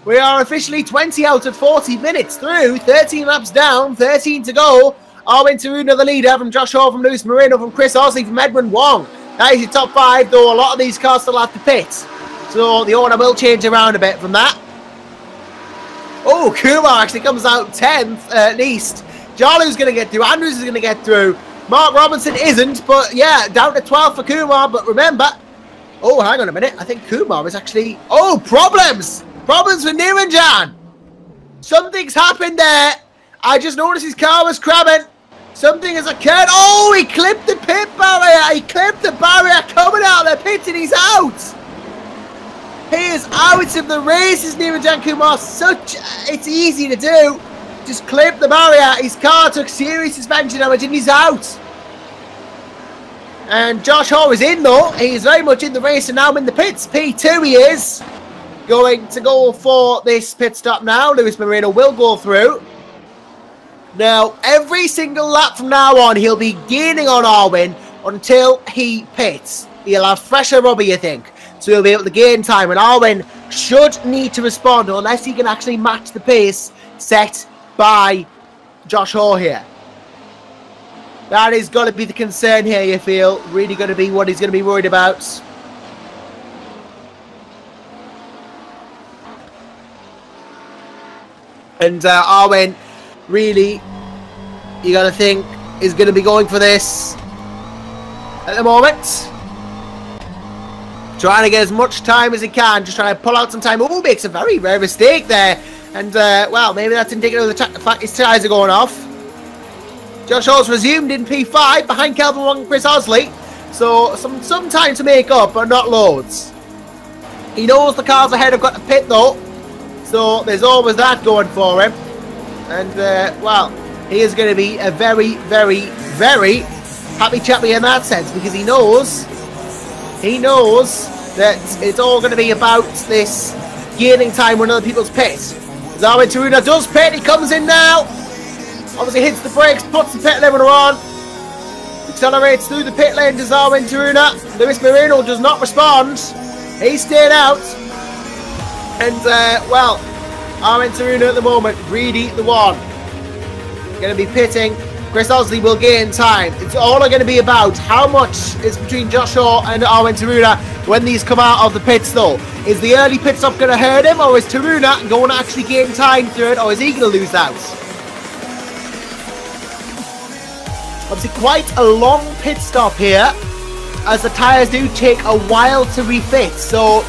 We are officially 20 out of 40 minutes through, 13 laps down, 13 to go. Arwin Taruna, the leader, from Josh Hoare, from Lewis Moreno, from Chris Osley, from Edwin Wong. That is your top five, though a lot of these cars still have to pit. So the order will change around a bit from that. Oh, Kumar actually comes out 10th at least. Jarlu's going to get through. Andrews is going to get through. Mark Robinson isn't, but yeah, down to 12th for Kumar. But remember, oh, hang on a minute. I think Kumar is actually... Oh, problems! Problems for Niranjan. Something's happened there. I just noticed his car was crabbing. Something has occurred. Oh, he clipped the pit barrier. He clipped the barrier coming out of the pit and he's out. He is out of the race, is Niranjan Kumar. It's easy to do. Just clip the barrier. His car took serious suspension damage and he's out. And Josh Hoare is in though. He is very much in the race and now in the pits. P2 he is. Going to go for this pit stop now. Lewis Moreno will go through. Now, every single lap from now on, he'll be gaining on Arwin until he pits. He'll have fresher rubber, you think. So he'll be able to gain time. And Arwin should need to respond unless he can actually match the pace set by Josh Hoare here. That is going to be the concern here, you feel. Really going to be what he's going to be worried about. And Arwin, really, you got to think, is going to be going for this at the moment. Trying to get as much time as he can, just trying to pull out some time. Oh, makes a very rare mistake there. And, well, maybe that's indicative of the fact his tyres are going off. Josh Hoare's resumed in P5 behind Kelvin Wong and Chris Osley. So, some time to make up, but not loads. He knows the cars ahead have got to pit, though. So, there's always that going for him. And, well, he is going to be a very, very, very happy chappy in that sense. Because he knows that it's all going to be about this gaining time when other people's pit. Arwin Taruna does pit. He comes in now. Obviously hits the brakes, puts the pit limiter on. Accelerates through the pit lane to Arwin Taruna. Lewis Moreno does not respond. He stayed out. And, well, Armin Taruna at the moment, Greedy the one. Going to be pitting. Chris Osley will gain time. It's all going to be about how much is between Josh Shaw and Armin Taruna when these come out of the pits, though. Is the early pit stop going to hurt him, or is Taruna going to actually gain time through it, or is he going to lose out? Obviously, quite a long pit stop here, as the tyres do take a while to refit. So,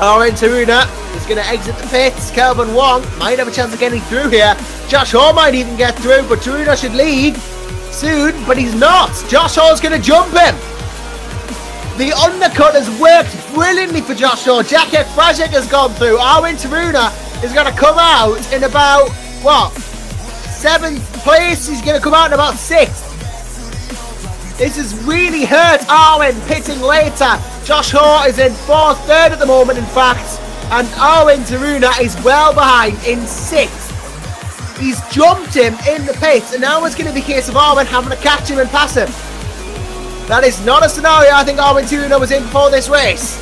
Armin Taruna is going to exit the pits. Kelvin Wong might have a chance of getting through here. Josh Shaw might even get through, but Taruna should lead soon, but he's not. Josh Shaw's going to jump him. The undercut has worked brilliantly for Josh Shaw. Jacek Frajek has gone through. Armin Taruna is going to come out in about, what, 7th place? He's going to come out in about 6th. This has really hurt Armin pitting later. Josh Shaw is in 4th, 3rd at the moment, in fact. And Armin Taruna is well behind in 6th. He's jumped him in the pits, and now it's going to be a case of Armin having to catch him and pass him. That is not a scenario I think Armin Taruna was in for this race.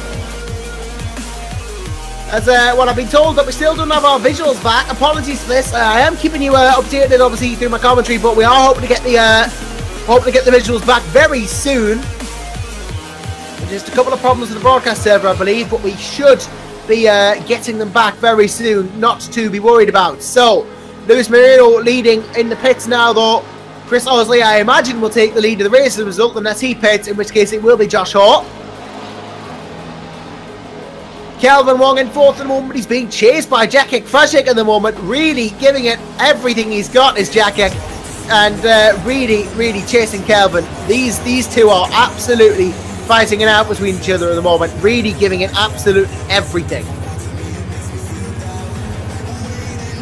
As well, I've been told that we still don't have our visuals back. Apologies for this. I am keeping you updated, obviously, through my commentary, but we are hoping to get the visuals back very soon. Just a couple of problems with the broadcast server, I believe, but we should be getting them back very soon. Not to be worried about. So, Luis Moreno leading in the pits now, though. Chris Osley, I imagine, will take the lead of the race as a result, unless he pits, in which case it will be Josh Shaw. Kelvin Wong in 4th at the moment. He's being chased by Jacek Frajek at the moment. Really giving it everything he's got is Jacek. And really chasing Kelvin. These two are absolutely fighting it out between each other at the moment. Really giving it absolutely everything.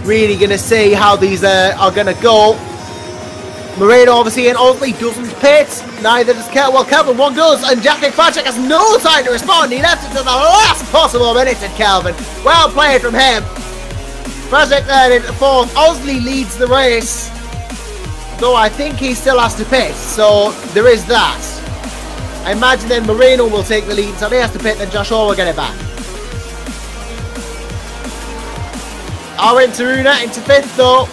Really going to see how these are going to go. Moreno obviously and Osley doesn't pit. Neither does Kelvin Wong does, and Jacek Frajek has no time to respond. He left it to the last possible minute at Kelvin. Well played from him. Frajek then in 4th. Osley leads the race, though I think he still has to pit, so there is that. I imagine then Moreno will take the lead, so he has to pit, then Josh Shaw will get it back. Armin Taruna into 5th though.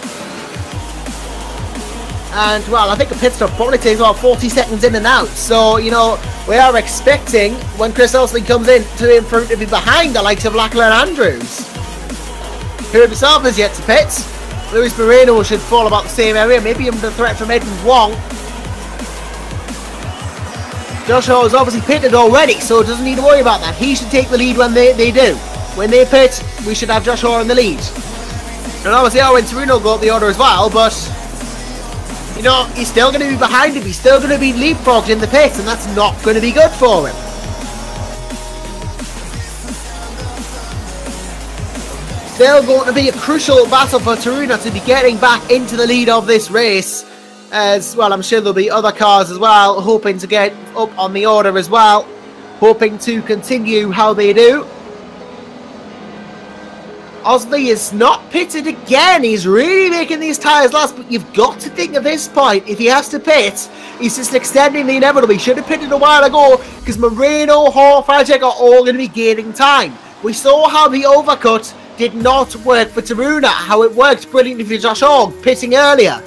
And, well, I think a pit stop probably takes about 40 seconds in and out. So, you know, we are expecting, when Chris Osley comes in, to be behind the likes of Lachlan Andrews, who himself has yet to pit. Luis Moreno should fall about the same area, maybe under threat from Edmund Wong. Josh Shaw is obviously pitted already, so doesn't need to worry about that. He should take the lead when they do. When they pit, we should have Josh Shaw in the lead. And obviously Armin Taruna will go up the order as well, but, you know, he's still going to be behind him. He's still going to be leapfrogged in the pits, and that's not going to be good for him. Still going to be a crucial battle for Taruna to be getting back into the lead of this race. As well, I'm sure there'll be other cars as well, hoping to get up on the order as well. Hoping to continue how they do. Osley is not pitted again. He's really making these tyres last, but you've got to think at this point, if he has to pit, he's just extending the inevitable. He should have pitted a while ago, because Moreno, Hall, Frajek are all going to be gaining time. We saw how the overcut did not work for Taruna, how it worked brilliantly for Josh Shaw, pitting earlier.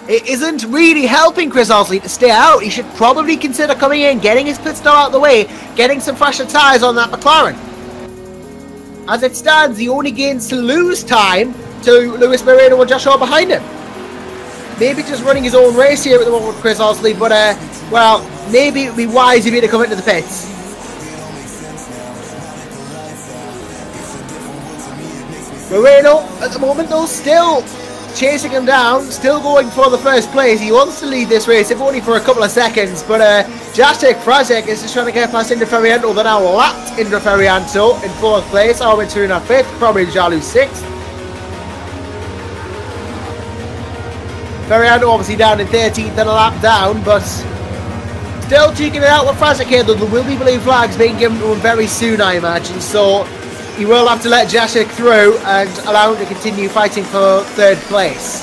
It isn't really helping Chris Osley to stay out. He should probably consider coming in, getting his pit stop out of the way, getting some fresher tyres on that McLaren. As it stands, he only gains to lose time to Luis Moreno and Josh Shaw behind him. Maybe just running his own race here at the moment with Chris Osley, but, well, maybe it would be wise if he had to come into the pits. Moreno, at the moment, though, still chasing him down, still going for the first place. He wants to lead this race, if only for a couple of seconds, but Jacek Frajek is just trying to get past Indra Ferriento. They're now lapped Indra Ferriento in 4th place, Armin Taruna 5th, probably Jalu 6th. Ferriento obviously down in 13th and a lap down, but still cheeking it out with Frajek here, though there will be blue flags being given to him very soon, I imagine, so he will have to let Jacek through and allow him to continue fighting for 3rd place.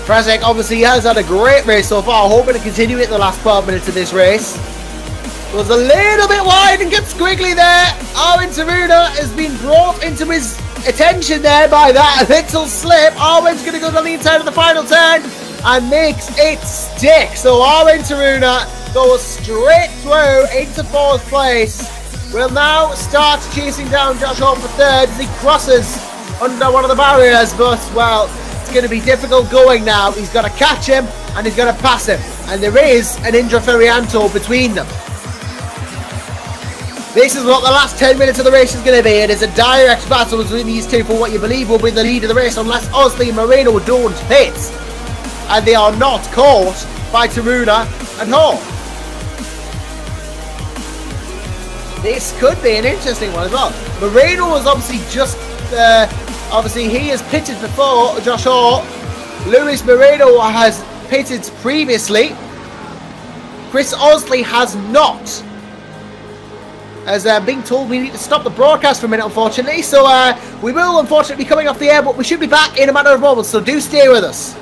Frazek obviously has had a great race so far, hoping to continue it in the last 12 minutes of this race. Was a little bit wide and gets squiggly there. Armin Taruna has been brought into his attention there by that little slip. Armin's going to go down the inside of the final turn and makes it stick. So Armin Taruna goes straight through into 4th place. Will now start chasing down Josh Hall for 3rd as he crosses under one of the barriers, but well, it's going to be difficult going now. He's got to catch him and he's got to pass him, and there is an Indraferianto between them. This is what the last 10 minutes of the race is going to be. It is a direct battle between these two for what you believe will be the lead of the race, unless Osley and Moreno don't pit, and they are not caught by Taruna and Hall. This could be an interesting one as well. Moreno was obviously just, obviously he has pitted before Josh Hall. Luis Moreno has pitted previously. Chris Osley has not. As being told we need to stop the broadcast for a minute, unfortunately. So we will unfortunately be coming off the air, but we should be back in a matter of moments, so do stay with us.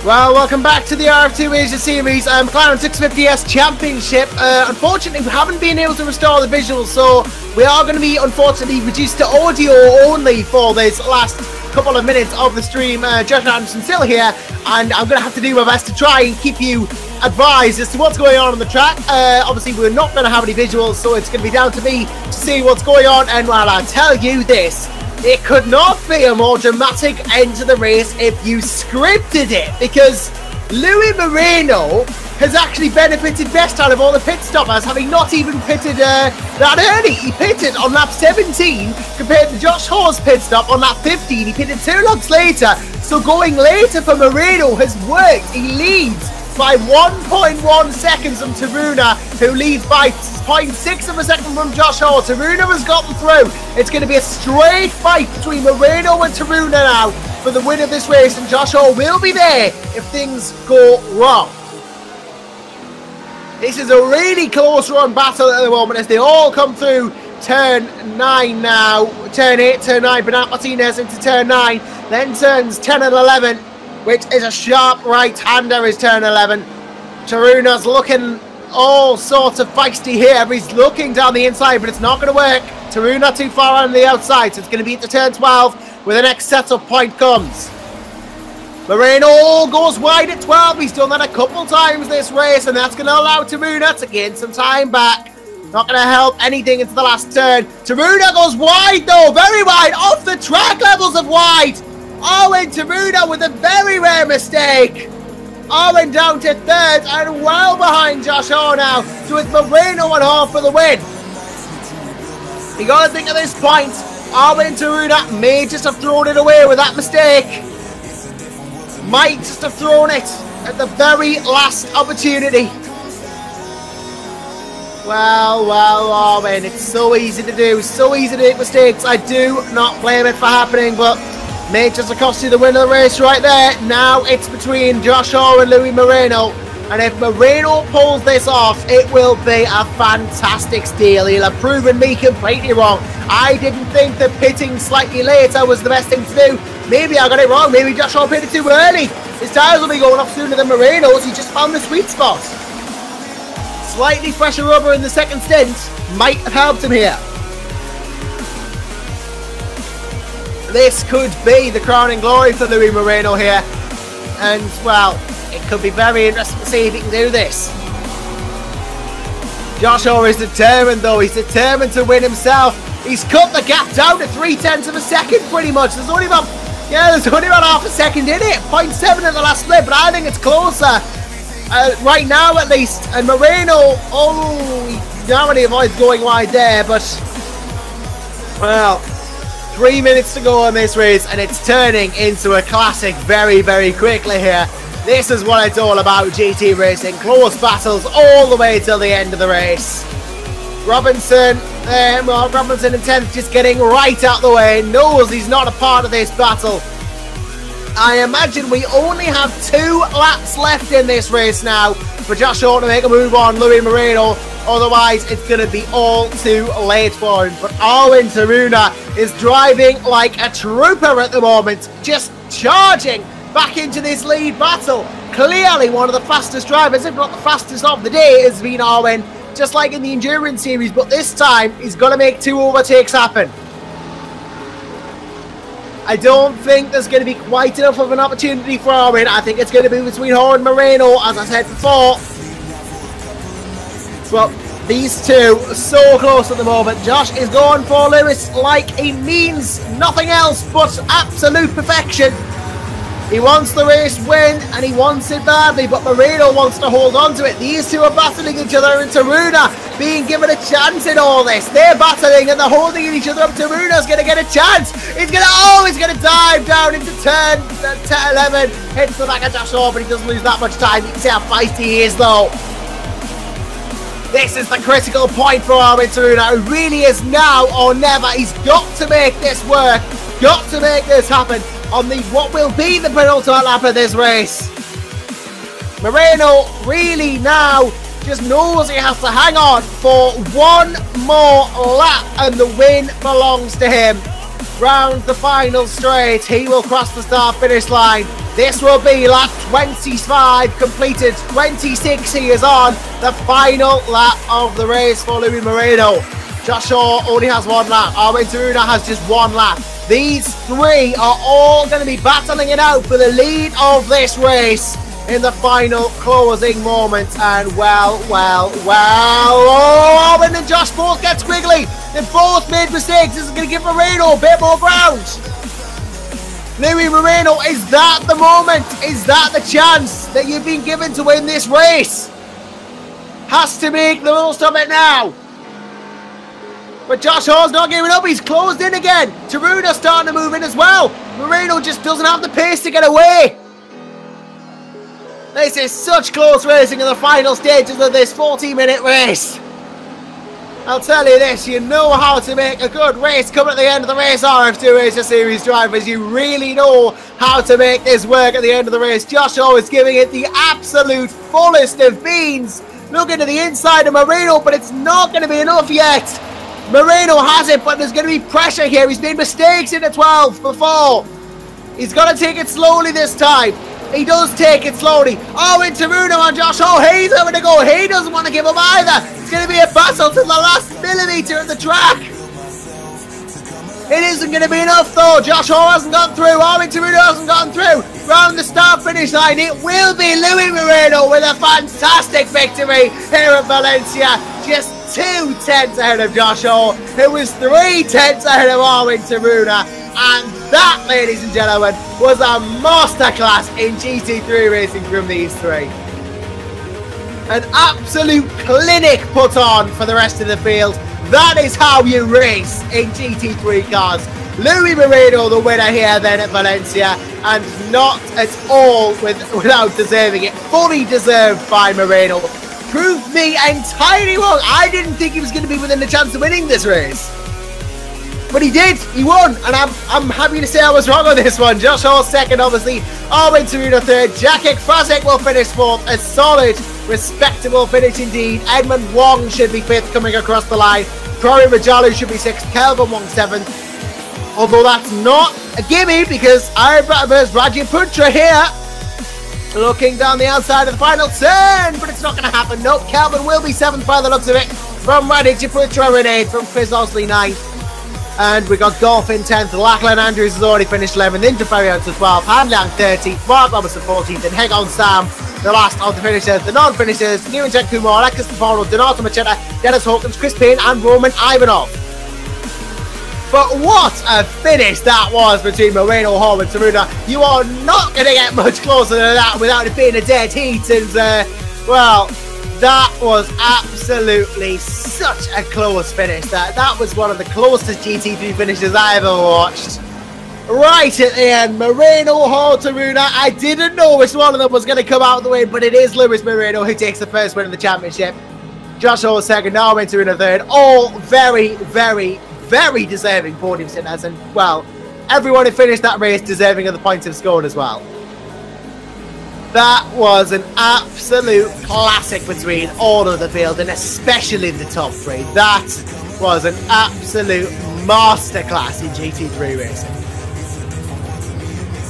Well, welcome back to the RF2 Asia Series McLaren 650s Championship. Unfortunately, we haven't been able to restore the visuals, so we are going to be unfortunately reduced to audio only for this last couple of minutes of the stream. Josh Anderson still here, and I'm going to have to do my best to try and keep you advised as to what's going on the track. Obviously, we're not going to have any visuals, so it's going to be down to me to see what's going on. And well, I'll tell you this. It could not be a more dramatic end to the race if you scripted it, because Louis Moreno has actually benefited best out of all the pit stoppers, having not even pitted that early. He pitted on lap 17 compared to Josh Hall's pit stop on lap 15. He pitted 2 laps later, so going later for Moreno has worked. He leads by 1.1 seconds from Taruna, who leads by 0.6 of a second from Josh Hall. Taruna has gotten through. It's going to be a straight fight between Moreno and Taruna now for the win of this race, and Josh Hall will be there if things go wrong. This is a really close run battle at the moment as they all come through turn 9 now. Turn 8, turn 9, Bernat Martinez into turn 9, then turns 10 and 11, which is a sharp right-hander, is turn 11. Taruna's looking all sorts of feisty here. He's looking down the inside, but it's not going to work. Taruna too far on the outside, so it's going to be into turn 12 where the next setup point comes. Moreno goes wide at 12. He's done that a couple times this race, and that's going to allow Taruna to gain some time back. Not going to help anything into the last turn. Taruna goes wide though, very wide, off the track levels of wide. Owen Taruna with a very rare mistake. Owen down to 3rd and well behind Josh Hall now. So it's Moreno and Hall for the win. You got to think at this point, Owen Taruna may just have thrown it away with that mistake. Might just have thrown it at the very last opportunity. Well, Owen, it's so easy to do, so easy to make mistakes. I do not blame it for happening, but may just have cost you the win of the race right there. Now it's between Josh Hall and Louis Moreno, and if Moreno pulls this off, it will be a fantastic steal. He'll have proven me completely wrong. I didn't think that pitting slightly later was the best thing to do. Maybe I got it wrong. Maybe Josh Hall pitted too early. His tyres will be going off sooner than Moreno's. He just found the sweet spot. Slightly fresher rubber in the second stint might have helped him here. This could be the crowning glory for Louis Moreno here. And, well, it could be very interesting to see if he can do this. Josh Hall is determined, though. He's determined to win himself. He's cut the gap down to 0.3 of a second, pretty much. There's only about half a second in it. 0.7 at the last split, but I think it's closer. Right now, at least. And Moreno, he narrowly avoids going wide there, but, well, 3 minutes to go on this race, and it's turning into a classic very, very quickly here. This is what it's all about, GT racing. Close battles all the way till the end of the race. Robinson in 10th, just getting right out the way, knows he's not a part of this battle. I imagine we only have 2 laps left in this race now for Josh Hall to make a move on Louis Moreno. Otherwise, it's going to be all too late for him. But Arwen Taruna is driving like a trooper at the moment, just charging back into this lead battle. Clearly one of the fastest drivers, if not the fastest of the day, has been Arwen, just like in the Endurance Series. But this time, he's got to make 2 overtakes happen. I don't think there's going to be quite enough of an opportunity for Arwen. I think it's going to be between her and Moreno, as I said before. Well, these two are so close at the moment. Josh is going for Lewis like he means nothing else but absolute perfection. He wants the race win, and he wants it badly, but Moreno wants to hold on to it. These two are battling each other, and Taruna being given a chance in all this. They're battling, and they're holding each other up. Taruna's going to get a chance. He's going to dive down into turn 11, hits the back of Josh Hall, but he doesn't lose that much time. You can see how feisty he is, though. This is the critical point for Arwen Taruna. It really is now or never. He's got to make this work. Got to make this happen on the what will be the penultimate lap of this race. Moreno really now just knows he has to hang on for one more lap, and the win belongs to him. Round the final straight, he will cross the start-finish line. This will be lap 25 completed. 26 he is on. The final lap of the race for Louis Moreno. Josh Shaw only has 1 lap. Arwen Taruna has just 1 lap. These 3 are all going to be battling it out for the lead of this race in the final closing moments. And well, oh, Arwen and Josh both get squiggly. They both made mistakes. This is going to give Moreno a bit more ground. Louis Moreno, is that the moment? Is that the chance that you've been given to win this race? Has to make the most of it now. But Josh Hall's not giving up. He's closed in again. Taruna's starting to move in as well. Moreno just doesn't have the pace to get away. This is such close racing in the final stages of this 40-minute race. I'll tell you this, you know how to make a good race coming at the end of the race, RF2 Racer Series drivers. You really know how to make this work at the end of the race. Josh Hall is giving it the absolute fullest of beans. Looking to the inside of Moreno, but it's not going to be enough yet. Moreno has it, but there's going to be pressure here. He's made mistakes in the 12 before. He's got to take it slowly this time. He does take it slowly. Arwen Taruna on Josh Hall. He's having to go. He doesn't want to give him either. It's going to be a battle to the last millimetre of the track. It isn't going to be enough though. Josh Hall hasn't gone through. Arwen Taruna hasn't gone through. Round the start-finish line, it will be Louis Moreno with a fantastic victory here at Valencia. Just 2 tenths ahead of Josh Hall. It was 3 tenths ahead of Arwen Taruna. And that, ladies and gentlemen, was a masterclass in GT3 racing from these 3. An absolute clinic put on for the rest of the field. That is how you race in GT3 cars. Louis Moreno, the winner here then at Valencia, and not at all without deserving it. Fully deserved by Moreno. Proved me entirely wrong. I didn't think he was going to be within the chance of winning this race. But he did, he won, and I'm happy to say I was wrong on this one. Josh Hall second, obviously. Arwen Taruna third. Jacek Frasek will finish fourth. A solid, respectable finish indeed. Edmund Wong should be fifth coming across the line. Cory Rajalu should be sixth. Kelvin Wong seventh. Although that's not a gimme, because there's Rajaputra here. Looking down the outside of the final turn, but it's not going to happen. Nope, Kelvin will be seventh by the looks of it. From Rajaputra in eighth. From Chris Osley ninth. And we got Golf in 10th. Lachlan Andrews has already finished 11th. Interference to 12th. Han Liang 13th. Mark Robertson 14th. And Hegon Sam, the last of the finishers. The non-finishers, Niranjan Kumar, Alexis Stefano, Donato Machetta, Dennis Hawkins, Chris Payne, and Roman Ivanov. But what a finish that was between Moreno, Hall, and Taruna. You are not going to get much closer than that without it being a dead heat. And, well, that was absolutely such a close finish. That was one of the closest GT3 finishes I ever watched. Right at the end, Moreno, Hall, Taruna. I didn't know which one of them was going to come out of the win, but it is Louis Moreno who takes the first win of the championship. Josh Hall second, Arwen Taruna third. All very, very, very deserving podium sitters. And, well, everyone who finished that race deserving of the points have scored as well. That was an absolute classic between all of the field, and especially the top three. That was an absolute masterclass in GT3 racing.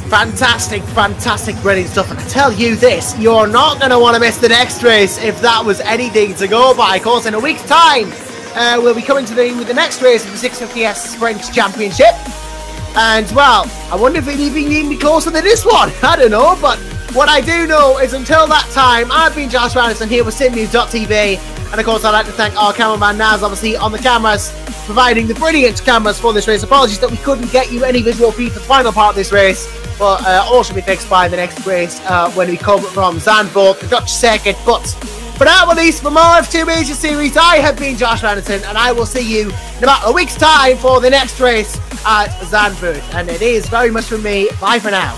Fantastic, fantastic, brilliant stuff. And I tell you this, you're not going to want to miss the next race if that was anything to go by. Of course, in a week's time, we'll be coming to with the next race of the 650s French Championship. And, well, I wonder if it'd even be closer than this one. I don't know, but what I do know is until that time, I've been Josh Randerson here with SimNews.tv. And, of course, I'd like to thank our cameraman, Naz, obviously, on the cameras, providing the brilliant cameras for this race. Apologies that we couldn't get you any visual feed for the final part of this race. But all should be fixed by the next race when we come from Zandvoort, the Dutch circuit. But for now, at least, from RF2 Major Series, I have been Josh Randerson, and I will see you in about a week's time for the next race at Zandvoort. And it is very much from me. Bye for now.